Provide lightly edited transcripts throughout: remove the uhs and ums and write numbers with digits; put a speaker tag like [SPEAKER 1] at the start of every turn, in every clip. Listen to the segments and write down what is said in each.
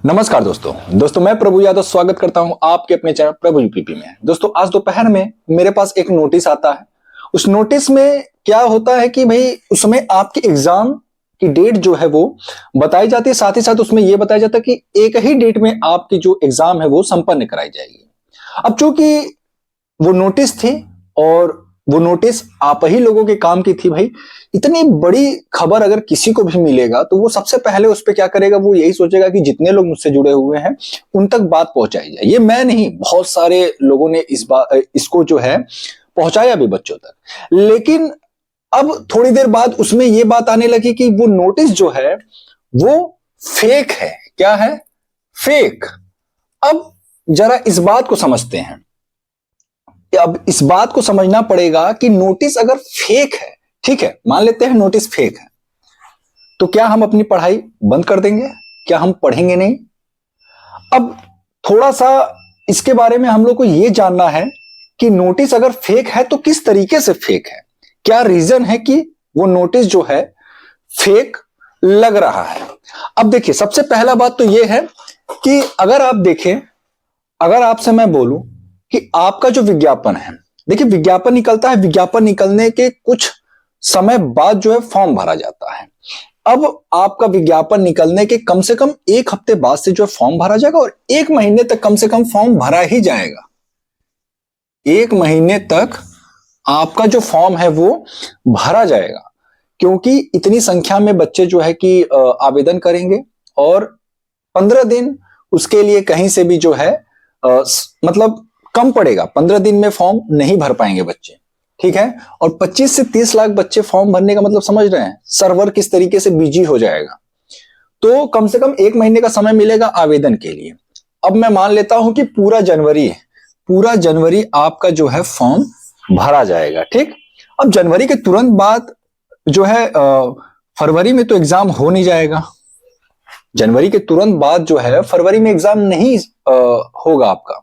[SPEAKER 1] नमस्कार दोस्तों मैं प्रभु यादव स्वागत करता हूं आपके अपने चैनल प्रभु यूपीपी में। दोस्तों आज दोपहर में मेरे पास एक नोटिस आता है। उस नोटिस में क्या होता है कि भाई उसमें आपके एग्जाम की डेट जो है वो बताई जाती है, साथ ही साथ उसमें यह बताया जाता है कि एक ही डेट में आपकी जो एग्जाम है वो संपन्न कराई जाएगी। अब चूंकि वो नोटिस थी और वो नोटिस आप ही लोगों के काम की थी, भाई इतनी बड़ी खबर अगर किसी को भी मिलेगा तो वो सबसे पहले उस पर क्या करेगा, वो यही सोचेगा कि जितने लोग मुझसे जुड़े हुए हैं उन तक बात पहुंचाई जाए। ये मैं नहीं, बहुत सारे लोगों ने इसको जो है पहुंचाया भी बच्चों तक। लेकिन अब थोड़ी देर बाद उसमें ये बात आने लगी कि वो नोटिस जो है वो फेक है। क्या है? फेक। अब जरा इस बात को समझते हैं। अब इस बात को समझना पड़ेगा कि नोटिस अगर फेक है, ठीक है, मान लेते हैं नोटिस फेक है, तो क्या हम अपनी पढ़ाई बंद कर देंगे? क्या हम पढ़ेंगे नहीं? अब थोड़ा सा इसके बारे में हम लोग को यह जानना है कि नोटिस अगर फेक है तो किस तरीके से फेक है, क्या रीजन है कि वो नोटिस जो है फेक लग रहा है। अब देखिए, सबसे पहला बात तो यह है कि अगर आप देखें, अगर आपसे मैं बोलूं कि आपका जो विज्ञापन है, देखिए विज्ञापन निकलता है, विज्ञापन निकलने के कुछ समय बाद जो है फॉर्म भरा जाता है। अब आपका विज्ञापन निकलने के कम से कम एक हफ्ते बाद से जो है फॉर्म भरा जाएगा और एक महीने तक कम से कम फॉर्म भरा ही जाएगा। एक महीने तक आपका जो फॉर्म है वो भरा जाएगा, क्योंकि इतनी संख्या में बच्चे जो है कि आवेदन करेंगे और 15 दिन उसके लिए कहीं से भी जो है मतलब कम पड़ेगा। 15 दिन में फॉर्म नहीं भर पाएंगे बच्चे, ठीक है। और 25 से 30 लाख बच्चे फॉर्म भरने का मतलब समझ रहे हैं, सर्वर किस तरीके से बिजी हो जाएगा। तो कम से कम एक महीने का समय मिलेगा आवेदन के लिए। अब मैं मान लेता हूं कि पूरा जनवरी आपका जो है फॉर्म भरा जाएगा, ठीक। अब जनवरी के तुरंत बाद जो है फरवरी में तो एग्जाम हो नहीं जाएगा। जनवरी के तुरंत बाद जो है फरवरी में एग्जाम नहीं होगा आपका।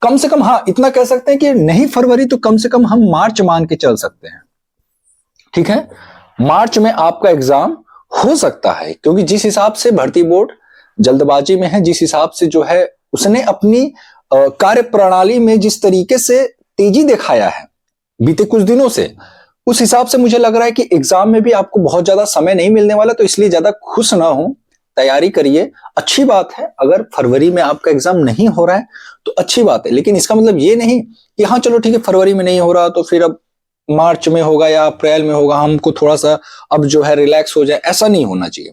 [SPEAKER 1] कम से कम हाँ इतना कह सकते हैं कि नहीं फरवरी तो कम से कम हम मार्च मान के चल सकते हैं, ठीक है। मार्च में आपका एग्जाम हो सकता है, क्योंकि जिस हिसाब से भर्ती बोर्ड जल्दबाजी में है, जिस हिसाब से जो है उसने अपनी कार्य प्रणाली में जिस तरीके से तेजी दिखाया है बीते कुछ दिनों से, उस हिसाब से मुझे लग रहा है कि एग्जाम में भी आपको बहुत ज्यादा समय नहीं मिलने वाला। तो इसलिए ज्यादा खुश ना हो, तैयारी करिए। अच्छी बात है अगर फरवरी में आपका एग्जाम नहीं हो रहा है तो अच्छी बात है, लेकिन इसका मतलब ये नहीं कि हाँ चलो ठीक है फरवरी में नहीं हो रहा तो फिर अब मार्च में होगा या अप्रैल में होगा, हमको थोड़ा सा अब जो है रिलैक्स हो जाए। ऐसा नहीं होना चाहिए।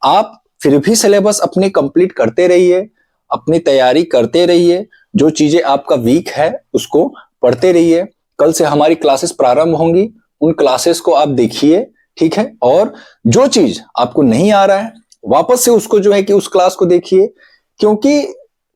[SPEAKER 1] आप फिर भी सिलेबस अपनी कंप्लीट करते रहिए, अपनी तैयारी करते रहिए, जो चीजें आपका वीक है उसको पढ़ते रहिए। कल से हमारी क्लासेस प्रारंभ होंगी, उन क्लासेस को आप देखिए, ठीक है। और जो चीज आपको नहीं आ रहा है वापस से उसको जो है कि उस क्लास को देखिए, क्योंकि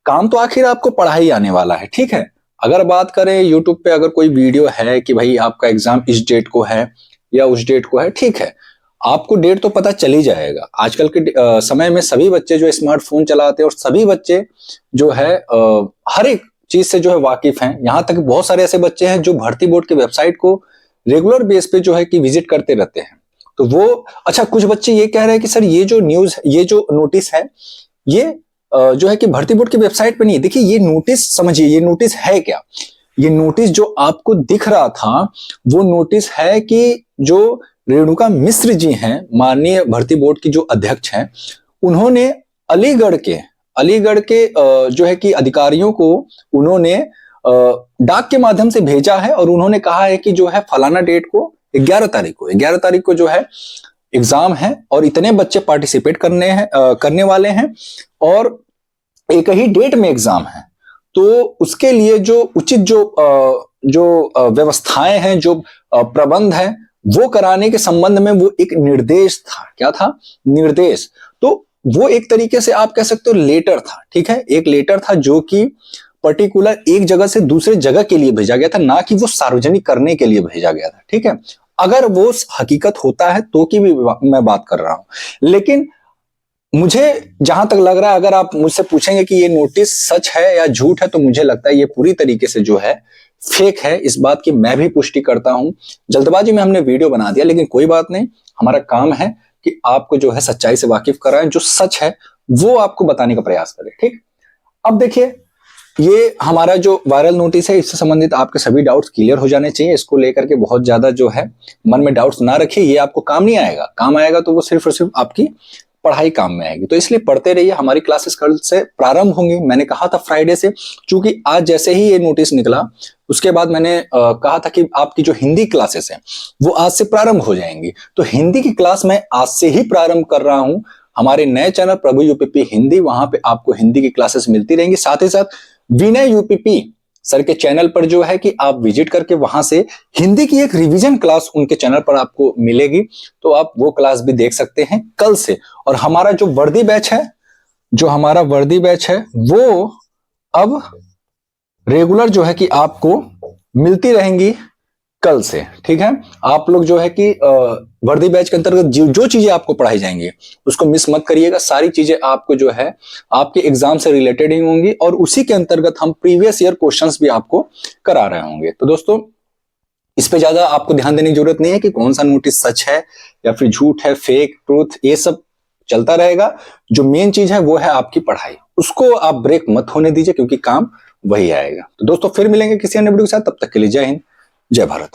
[SPEAKER 1] काम तो आखिर आपको पढ़ाई आने वाला है, ठीक है। अगर बात करें यूट्यूब पे अगर कोई वीडियो है कि भाई आपका एग्जाम इस डेट को है या उस डेट को है, ठीक है, आपको डेट तो पता चल ही जाएगा। आजकल के समय में सभी बच्चे जो स्मार्टफोन चलाते हैं और सभी बच्चे जो है हर एक चीज से जो है वाकिफ हैं। यहाँ तक बहुत सारे ऐसे बच्चे हैं जो भर्ती बोर्ड के वेबसाइट को रेगुलर बेस पे जो है कि विजिट करते रहते हैं। तो वो अच्छा, कुछ बच्चे ये कह रहे हैं कि सर ये जो न्यूज, ये जो नोटिस है ये जो है कि भर्ती बोर्ड की वेबसाइट पे नहीं है। देखिए ये नोटिस समझिए, ये नोटिस है क्या? ये नोटिस जो आपको दिख रहा था वो नोटिस है कि जो रेणुका मिश्र जी हैं, माननीय भर्ती बोर्ड की जो अध्यक्ष हैं, उन्होंने अलीगढ़ के जो है कि अधिकारियों को उन्होंने डाक के माध्यम से भेजा है और उन्होंने कहा है कि जो है फलाना डेट को 11 तारीख को जो है एग्जाम है और इतने बच्चे पार्टिसिपेट करने वाले हैं और एक ही डेट में एग्जाम है। तो उसके लिए जो उचित जो व्यवस्थाएं हैं, जो प्रबंध है, वो कराने के संबंध में वो एक निर्देश था। क्या था? निर्देश। तो वो एक तरीके से आप कह सकते हो लेटर था, ठीक है। एक लेटर था जो कि पर्टिकुलर एक जगह से दूसरे जगह के लिए भेजा गया था, ना कि वो सार्वजनिक करने के लिए भेजा गया था, ठीक है। अगर वो हकीकत होता है तो की भी मैं बात कर रहा हूं। लेकिन मुझे जहां तक लग रहा है, अगर आप मुझसे पूछेंगे कि ये नोटिस सच है या झूठ है, तो मुझे लगता है ये पूरी तरीके से जो है फेक है। इस बात की मैं भी पुष्टि करता हूं। जल्दबाजी में हमने वीडियो बना दिया, लेकिन कोई बात नहीं, हमारा काम है कि आपको जो है सच्चाई से वाकिफ कराएं। जो सच है वो आपको बताने का प्रयास करें। ठीक, अब देखिए ये हमारा जो वायरल नोटिस है, इससे संबंधित आपके सभी डाउट्स क्लियर हो जाने चाहिए। इसको लेकर के बहुत ज्यादा जो है मन में डाउट्स ना रखिए, ये आपको काम नहीं आएगा। काम आएगा तो वो सिर्फ और सिर्फ आपकी पढ़ाई काम में आएगी। तो इसलिए पढ़ते रहिए। हमारी क्लासेस कल से प्रारंभ होंगी। मैंने कहा था फ्राइडे से, क्योंकि आज जैसे ही ये नोटिस निकला उसके बाद मैंने कहा था कि आपकी जो हिंदी क्लासेस है वो आज से प्रारंभ हो जाएंगी। तो हिंदी की क्लास मैं आज से ही प्रारंभ कर रहा हूं। हमारे नए चैनल प्रभु यूपीपी हिंदी, वहां पे आपको हिंदी की क्लासेस मिलती रहेंगी। साथ ही साथ विनय यूपीपी सर के चैनल पर जो है कि आप विजिट करके वहां से हिंदी की एक रिवीजन क्लास उनके चैनल पर आपको मिलेगी, तो आप वो क्लास भी देख सकते हैं कल से। और हमारा जो वर्दी बैच है, जो हमारा वर्दी बैच है वो अब रेगुलर जो है कि आपको मिलती रहेंगी कल से। ठीक है, आप लोग जो है कि वर्दी बैच के अंतर्गत जो चीजें आपको पढ़ाई जाएंगी उसको मिस मत करिएगा। सारी चीजें आपको जो है आपके एग्जाम से रिलेटेड ही होंगी और उसी के अंतर्गत हम प्रीवियस ईयर क्वेश्चंस भी आपको करा रहे होंगे। तो दोस्तों इस पे ज्यादा आपको ध्यान देने की जरूरत नहीं है कि कौन सा नोटिस सच है या फिर झूठ है, फेक, ट्रूथ, ये सब चलता रहेगा। जो मेन चीज है वो है आपकी पढ़ाई, उसको आप ब्रेक मत होने दीजिए, क्योंकि काम वही आएगा। तो दोस्तों फिर मिलेंगे किसी अन्य वीडियो के साथ, तब तक के लिए जय हिंद, जय भारत।